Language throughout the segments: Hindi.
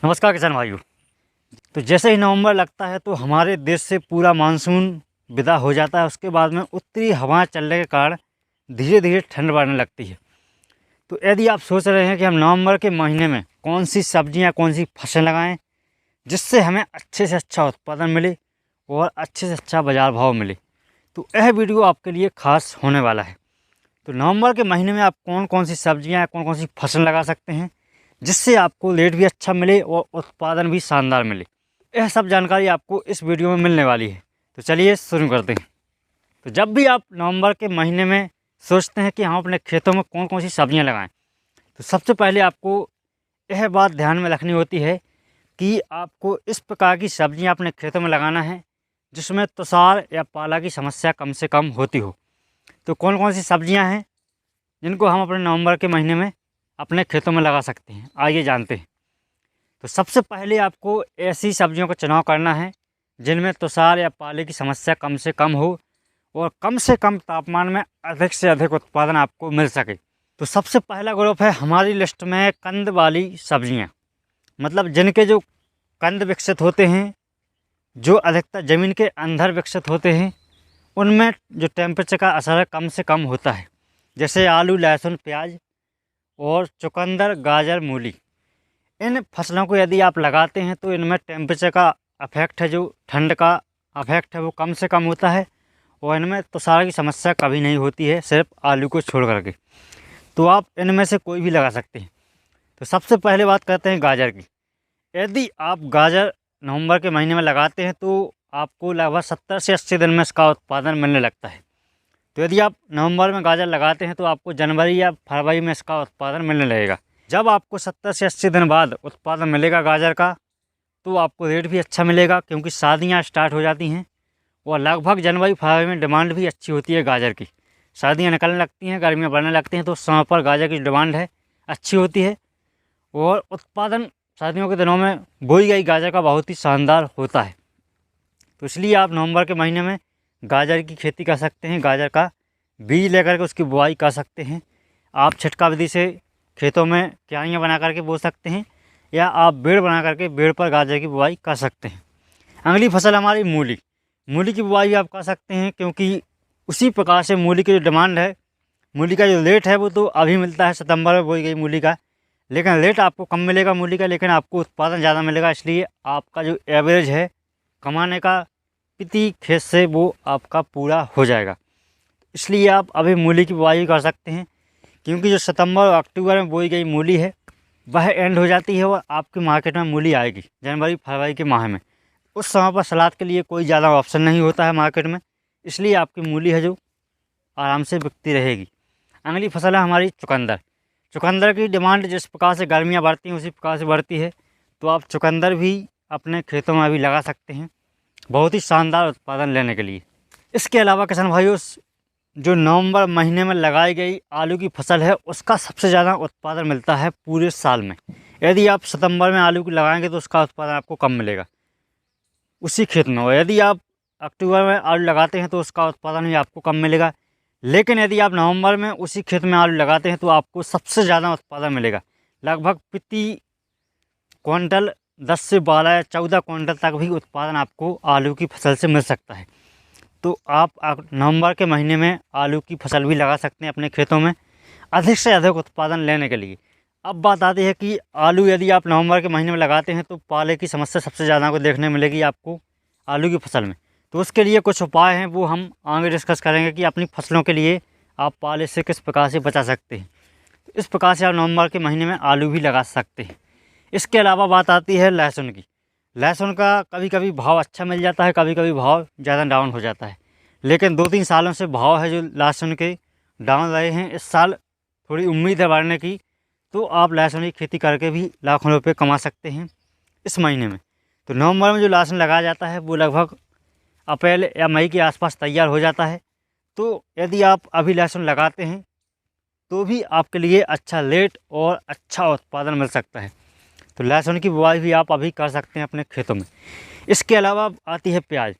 नमस्कार किसान भाइयों। तो जैसे ही नवंबर लगता है तो हमारे देश से पूरा मानसून विदा हो जाता है। उसके बाद में उत्तरी हवाएं चलने के कारण धीरे धीरे ठंड बढ़ने लगती है। तो यदि आप सोच रहे हैं कि हम नवंबर के महीने में कौन सी सब्जियां कौन सी फसल लगाएं जिससे हमें अच्छे से अच्छा उत्पादन मिले और अच्छे से अच्छा बाज़ार भाव मिले, तो यह वीडियो आपके लिए खास होने वाला है। तो नवंबर के महीने में आप कौन कौन सी सब्जियां कौन कौन सी फसल लगा सकते हैं जिससे आपको रेट भी अच्छा मिले और उत्पादन भी शानदार मिले, यह सब जानकारी आपको इस वीडियो में मिलने वाली है। तो चलिए शुरू करते हैं। तो जब भी आप नवंबर के महीने में सोचते हैं कि हम अपने खेतों में कौन कौन सी सब्जियां लगाएं, तो सबसे पहले आपको यह बात ध्यान में रखनी होती है कि आपको इस प्रकार की सब्जियां अपने खेतों में लगाना है जिसमें तुषार या पाला की समस्या कम से कम होती हो। तो कौन कौन सी सब्जियां हैं जिनको हम अपने नवंबर के महीने में अपने खेतों में लगा सकते हैं, आइए जानते हैं। तो सबसे पहले आपको ऐसी सब्जियों का चुनाव करना है जिनमें तुषार या पाले की समस्या कम से कम हो और कम से कम तापमान में अधिक से अधिक उत्पादन आपको मिल सके। तो सबसे पहला ग्रुप है हमारी लिस्ट में कंद वाली सब्जियां, मतलब जिनके जो कंद विकसित होते हैं, जो अधिकतर ज़मीन के अंदर विकसित होते हैं, उनमें जो टेम्परेचर का असर है कम से कम होता है। जैसे आलू, लहसुन, प्याज और चुकंदर, गाजर, मूली। इन फसलों को यदि आप लगाते हैं तो इनमें टेम्परेचर का अफेक्ट है, जो ठंड का अफेक्ट है वो कम से कम होता है और इनमें तुषार की समस्या कभी नहीं होती है, सिर्फ आलू को छोड़ करके। तो आप इनमें से कोई भी लगा सकते हैं। तो सबसे पहले बात करते हैं गाजर की। यदि आप गाजर नवंबर के महीने में लगाते हैं तो आपको लगभग 70 से 80 दिन में इसका उत्पादन मिलने लगता है। तो यदि आप नवंबर में गाजर लगाते हैं तो आपको जनवरी या फरवरी में इसका उत्पादन मिलने लगेगा। जब आपको 70 से 80 दिन बाद उत्पादन मिलेगा गाजर का, तो आपको रेट भी अच्छा मिलेगा क्योंकि शादियां स्टार्ट हो जाती हैं और लगभग जनवरी फरवरी में डिमांड भी अच्छी होती है गाजर की। सर्दियां निकलने लगती हैं, गर्मियां बढ़ने लगती हैं, तो उस समय पर गाजर की डिमांड है अच्छी होती है और उत्पादन सर्दियों के दिनों में बोई गई गाजर का बहुत ही शानदार होता है। तो इसलिए आप नवंबर के महीने में गाजर की खेती कर सकते हैं। गाजर का बीज लेकर के उसकी बुआई कर सकते हैं। आप छिटका विधि से खेतों में क्यारियाँ बना करके बो सकते हैं या आप बेड़ बना करके बेड़ पर गाजर की बुआई कर सकते हैं। अगली फसल हमारी मूली। मूली की बुआई आप कर सकते हैं क्योंकि उसी प्रकार से मूली की जो डिमांड है, मूली का जो रेट है वो तो अभी मिलता है सितंबर में बोई गई मूली का, लेकिन रेट आपको कम मिलेगा मूली का, लेकिन आपको उत्पादन ज़्यादा मिलेगा। इसलिए आपका जो एवरेज है कमाने का प्रति खेत से वो आपका पूरा हो जाएगा। इसलिए आप अभी मूली की बुआई कर सकते हैं क्योंकि जो सितंबर और अक्टूबर में बोई गई मूली है वह एंड हो जाती है और आपकी मार्केट में मूली आएगी जनवरी फरवरी के माह में। उस समय पर सलाद के लिए कोई ज़्यादा ऑप्शन नहीं होता है मार्केट में, इसलिए आपकी मूली है जो आराम से बिकती रहेगी। अगली फसल है हमारी चुकंदर। चुकंदर की डिमांड जिस प्रकार से गर्मियाँ बढ़ती हैं उसी प्रकार से बढ़ती है, तो आप चुकंदर भी अपने खेतों में अभी लगा सकते हैं बहुत ही शानदार उत्पादन लेने के लिए। इसके अलावा किसान भाइयों, जो नवंबर महीने में लगाई गई आलू की फसल है उसका सबसे ज़्यादा उत्पादन मिलता है पूरे साल में। यदि आप सितंबर में आलू की लगाएंगे तो उसका उत्पादन आपको कम मिलेगा उसी खेत में, और यदि आप अक्टूबर में आलू लगाते हैं तो उसका उत्पादन भी आपको कम मिलेगा। लेकिन यदि आप नवंबर में उसी खेत में आलू लगाते हैं तो आपको सबसे ज़्यादा उत्पादन मिलेगा। लगभग प्रति क्विंटल 10 से 12 या 14 क्विंटल तक भी उत्पादन आपको आलू की फसल से मिल सकता है। तो आप नवंबर के महीने में आलू की फसल भी लगा सकते हैं अपने खेतों में अधिक से अधिक उत्पादन लेने के लिए। अब बात आती है कि आलू यदि आप नवंबर के महीने में लगाते हैं तो पाले की समस्या सबसे ज़्यादा को देखने मिलेगी आपको आलू की फसल में। तो उसके लिए कुछ उपाय हैं वो हम आगे डिस्कस करेंगे कि अपनी फसलों के लिए आप पाले से किस प्रकार से बचा सकते हैं। तो इस प्रकार से आप नवंबर के महीने में आलू भी लगा सकते हैं। इसके अलावा बात आती है लहसुन की। लहसुन का कभी कभी भाव अच्छा मिल जाता है, कभी कभी भाव ज़्यादा डाउन हो जाता है, लेकिन 2-3 सालों से भाव है जो लहसुन के डाउन रहे हैं। इस साल थोड़ी उम्मीद है बढ़ने की, तो आप लहसुन की खेती करके भी लाखों रुपए कमा सकते हैं इस महीने में। तो नवंबर में जो लहसुन लगाया जाता है वो लगभग अप्रैल या मई के आसपास तैयार हो जाता है। तो यदि आप अभी लहसुन लगाते हैं तो भी आपके लिए अच्छा रेट और अच्छा उत्पादन मिल सकता है। तो लहसुन की बुआई भी आप अभी कर सकते हैं अपने खेतों में। इसके अलावा आती है प्याज।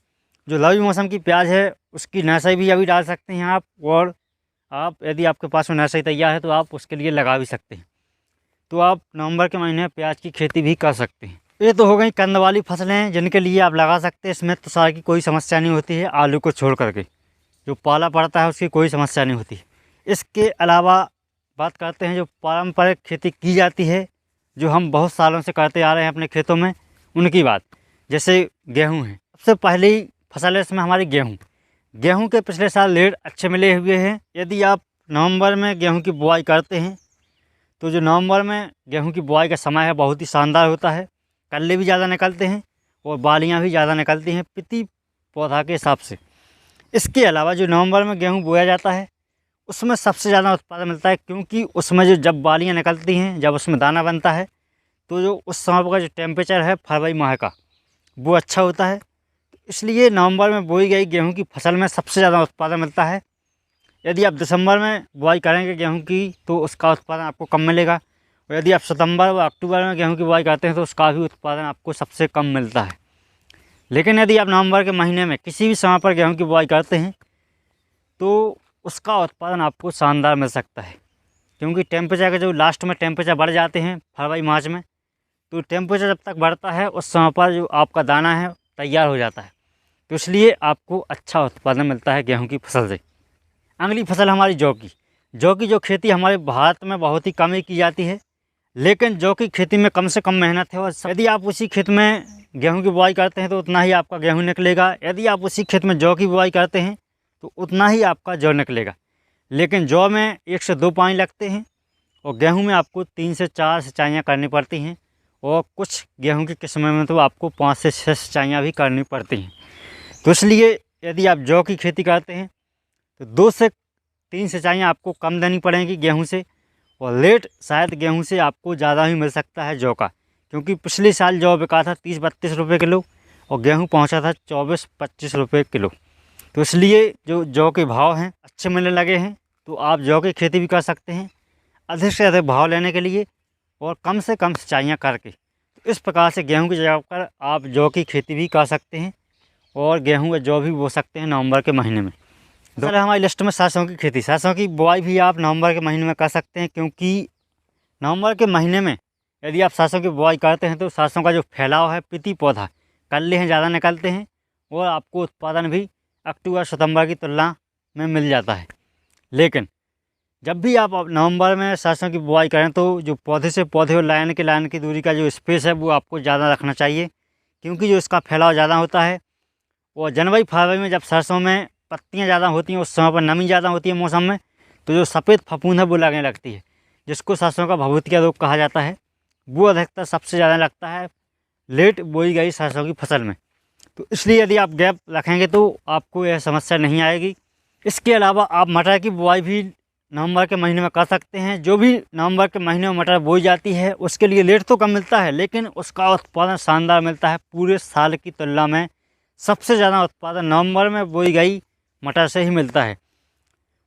जो रबी मौसम की प्याज है उसकी नर्सरी भी अभी डाल सकते हैं आप, और आप यदि आपके पास में नर्सरी तैयार है तो आप उसके लिए लगा भी सकते हैं। तो आप नवंबर के महीने में प्याज की खेती भी कर सकते हैं। ये तो हो गई कंद वाली फसलें जिनके लिए आप लगा सकते हैं। इसमें तो सार की कोई समस्या नहीं होती है, आलू को छोड़ करके जो पाला पड़ता है उसकी कोई समस्या नहीं होती। इसके अलावा बात करते हैं जो पारंपरिक खेती की जाती है, जो हम बहुत सालों से करते आ रहे हैं अपने खेतों में, उनकी बात। जैसे गेहूँ है, सबसे पहली फसल है इसमें हमारी गेहूँ। गेहूँ के पिछले साल रेट अच्छे मिले हुए हैं। यदि आप नवंबर में गेहूँ की बुआई करते हैं तो जो नवंबर में गेहूँ की बुआई का समय है बहुत ही शानदार होता है। कल्ले भी ज़्यादा निकलते हैं और बालियाँ भी ज़्यादा निकलती हैं प्रति पौधा के हिसाब से। इसके अलावा जो नवंबर में गेहूँ बोया जाता है उसमें सबसे ज़्यादा उत्पादन मिलता है, क्योंकि उसमें जो जब बालियाँ निकलती हैं, जब उसमें दाना बनता है, तो जो उस समय का जो टेम्परेचर है फरवरी माह का, वो अच्छा होता है। इसलिए नवंबर में बोई गई गेहूं की फसल में सबसे ज़्यादा उत्पादन मिलता है। यदि आप दिसंबर में बुआई करेंगे गेहूं की तो उसका उत्पादन आपको कम मिलेगा, और यदि आप सितंबर व अक्टूबर में गेहूं की बुआई करते हैं तो उसका भी उत्पादन आपको सबसे कम मिलता है। लेकिन यदि आप नवंबर के महीने में किसी भी समय पर गेहूं की बुआई करते हैं तो उसका उत्पादन आपको शानदार मिल सकता है, क्योंकि टेम्परेचर के जो लास्ट में टेम्परेचर बढ़ जाते हैं फरवरी मार्च में, तो टेम्परेचर जब तक बढ़ता है उस समय पर जो आपका दाना है तैयार हो जाता है, तो इसलिए आपको अच्छा उत्पादन मिलता है गेहूं की फसल से। अगली फसल हमारी जौ की। जौ की जो खेती हमारे भारत में बहुत ही कम ही की जाती है, लेकिन जौ की खेती में कम से कम मेहनत है, और यदि आप उसी खेत में गेहूं की बुआई करते हैं तो उतना ही आपका गेहूं निकलेगा। यदि आप उसी खेत में जौ की बुआई करते हैं तो उतना ही आपका जौ निकलेगा। लेकिन जौ में 1 से 2 पानी लगते हैं और गेहूं में आपको 3 से 4 सिंचाइयाँ करनी पड़ती हैं, और कुछ गेहूं की किस्मों में तो आपको 5 से 6 सिंचाइयाँ भी करनी पड़ती हैं। तो इसलिए यदि आप जौ की खेती करते हैं तो 2 से 3 सिंचाइयाँ आपको कम देनी पड़ेंगी गेहूं से, और रेट शायद गेहूं से आपको ज़्यादा ही मिल सकता है जौ का, क्योंकि पिछले साल जौ बिका था 30-32 रुपये किलो और गेहूं पहुंचा था 24-25 रुपये किलो। तो इसलिए जो जौ के भाव हैं अच्छे मिलने लगे हैं, तो आप जौ की खेती भी कर सकते हैं अधिक से अधिक भाव लेने के लिए और कम से कम सिंचाइयाँ करके। तो इस प्रकार से गेहूं की जगह पर आप जौ की खेती भी कर सकते हैं और गेहूं या जौ भी बो सकते हैं नवंबर के महीने में। दूसरा हमारी लिस्ट में सरसों की खेती। सरसों की बुआई भी आप नवंबर के महीने में कर सकते हैं, क्योंकि नवंबर के महीने में यदि आप सरसों की बुआई करते हैं तो सरसों का जो फैलाव है प्रति पौधा, कल्ले हैं ज़्यादा निकलते हैं और आपको उत्पादन भी अक्टूबर सितंबर की तुलना में मिल जाता है। लेकिन जब भी आप नवंबर में सरसों की बुआई करें तो जो पौधे से पौधे और लाइन के लाइन की दूरी का जो स्पेस है वो आपको ज़्यादा रखना चाहिए, क्योंकि जो इसका फैलाव ज़्यादा होता है। और जनवरी फरवरी में जब सरसों में पत्तियां ज़्यादा होती हैं, उस समय पर नमी ज़्यादा होती है मौसम में, तो जो सफ़ेद फफूंद है वो लगने लगती है, जिसको सरसों का भभूतिया रोग कहा जाता है। वो अधिकतर सबसे ज़्यादा लगता है लेट बोई गई सरसों की फसल में। तो इसलिए यदि आप गैप रखेंगे तो आपको यह समस्या नहीं आएगी। इसके अलावा आप मटर की बुआई भी नवंबर के महीने में कर सकते हैं। जो भी नवंबर के महीने में मटर बोई जाती है उसके लिए रेट तो कम मिलता है, लेकिन उसका उत्पादन शानदार मिलता है। पूरे साल की तुलना में सबसे ज़्यादा उत्पादन नवंबर में बोई गई मटर से ही मिलता है।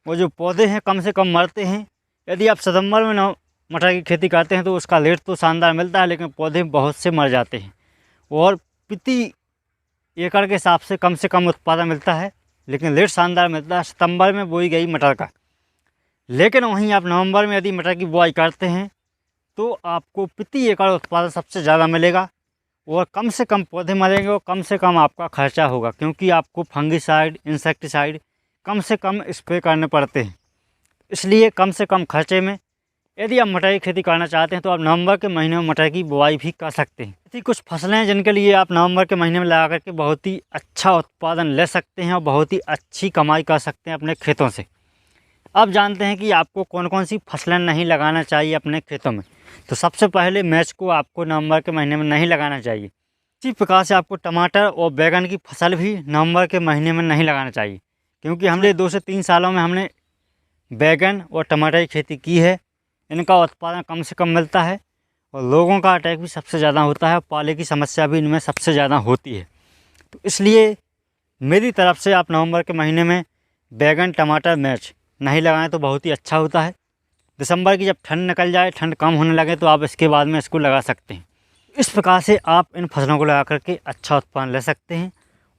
वो जो पौधे हैं कम से कम मरते हैं। यदि आप सितंबर में मटर की खेती करते हैं तो उसका रेट तो शानदार मिलता है, लेकिन पौधे बहुत से मर जाते हैं और प्रति एकड़ के हिसाब से कम उत्पादन मिलता है, लेकिन रेट शानदार मिलता है सितंबर में बोई गई मटर का। लेकिन वहीं आप नवंबर में यदि मटर की बुआई करते हैं तो आपको प्रति एकड़ उत्पादन सबसे ज़्यादा मिलेगा और कम से कम पौधे मरेंगे और कम से कम आपका खर्चा होगा, क्योंकि आपको फंगिसाइड, इंसेक्टिसाइड कम से कम स्प्रे करने पड़ते हैं। इसलिए कम से कम खर्चे में यदि आप मटर की खेती करना चाहते हैं तो आप नवंबर के महीने में मटर की बुआई भी कर सकते हैं। ऐसी कुछ फसलें हैं जिनके लिए आप नवंबर के महीने में लगा करके बहुत ही अच्छा उत्पादन ले सकते हैं और बहुत ही अच्छी कमाई कर सकते हैं अपने खेतों से। अब जानते हैं कि आपको कौन कौन सी फसलें नहीं लगाना चाहिए अपने खेतों में। तो सबसे पहले मिर्च को आपको नवंबर के महीने में नहीं लगाना चाहिए। इसी प्रकार से आपको टमाटर और बैगन की फसल भी नवंबर के महीने में नहीं लगाना चाहिए, क्योंकि हमने 2 से 3 सालों में हमने बैगन और टमाटर की खेती की है। इनका उत्पादन कम से कम मिलता है और लोगों का अटैक भी सबसे ज़्यादा होता है, पाले की समस्या भी इनमें सबसे ज़्यादा होती है। तो इसलिए मेरी तरफ से आप नवंबर के महीने में बैगन, टमाटर, मिर्च नहीं लगाएं तो बहुत ही अच्छा होता है। दिसंबर की जब ठंड निकल जाए, ठंड कम होने लगे, तो आप इसके बाद में इसको लगा सकते हैं। इस प्रकार से आप इन फसलों को लगा करके अच्छा उत्पादन ले सकते हैं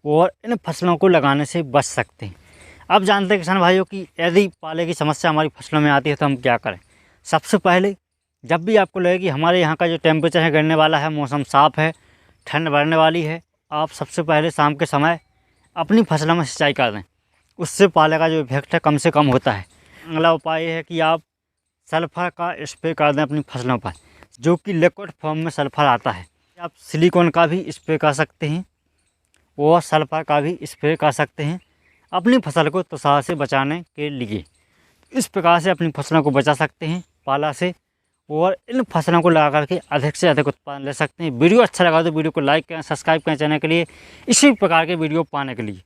और इन फसलों को लगाने से बच सकते हैं। अब जानते हैं किसान भाइयों कि यदि पाले की समस्या हमारी फसलों में आती है तो हम क्या करें। सबसे पहले जब भी आपको लगे कि हमारे यहाँ का जो टेम्परेचर है गिरने वाला है, मौसम साफ़ है, ठंड बढ़ने वाली है, आप सबसे पहले शाम के समय अपनी फसलों में सिंचाई कर दें। उससे पाले का जो इफेक्ट है कम से कम होता है। अगला उपाय ये है कि आप सल्फ़र का स्प्रे कर दें अपनी फसलों पर, जो कि लिक्विड फॉर्म में सल्फ़र आता है। आप सिलिकॉन का भी स्प्रे कर सकते हैं और सल्फ़र का भी स्प्रे कर सकते हैं अपनी फसल को तुषार से बचाने के लिए। इस प्रकार से अपनी फसलों को बचा सकते हैं पाला से और इन फसलों को लगा करके अधिक से अधिक उत्पादन ले सकते हैं। वीडियो अच्छा लगा तो वीडियो को लाइक करें, सब्सक्राइब करें चैनल के लिए इसी प्रकार के वीडियो पाने के लिए।